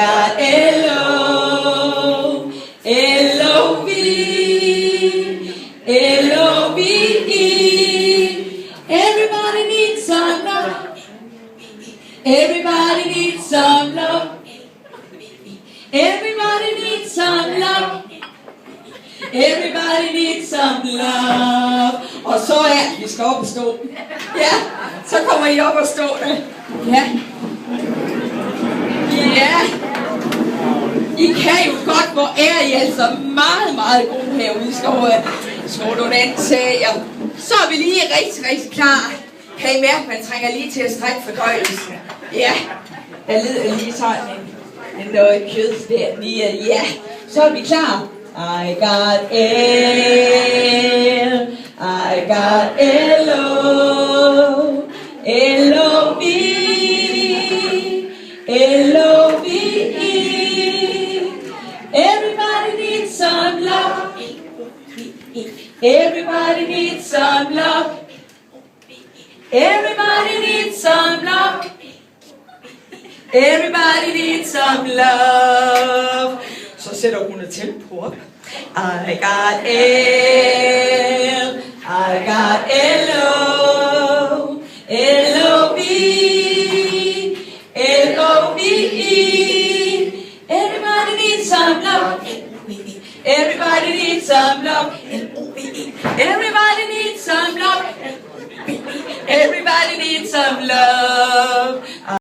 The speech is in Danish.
got L-O, L-O-V, L-O-V-E. Everybody needs some love. Everybody needs some love. Everybody needs some love. Everybody needs some love. Og så vi skal op og stå. Ja, så kommer I op og stå der. Ja. Ja. I kan jo godt, hvor er I altså meget, meget gode herude. I står nogle anden sager. Så er vi lige rigtig klar. Kan I mærke, man trænger lige til at strække fordøjelsen? Ja. Jeg leder lige sådan en noget kød der lige. Ja. Så er vi klar. I got L-O, L-O-V, L-O-V-E. Everybody needs some love. Everybody needs some love. Everybody needs some love. Everybody needs some love. Så sætter hun et tempo op. I got L-O, L-O-V, L-O-V-E. Everybody needs some love. Everybody needs some love. Everybody needs some love. Everybody needs some love.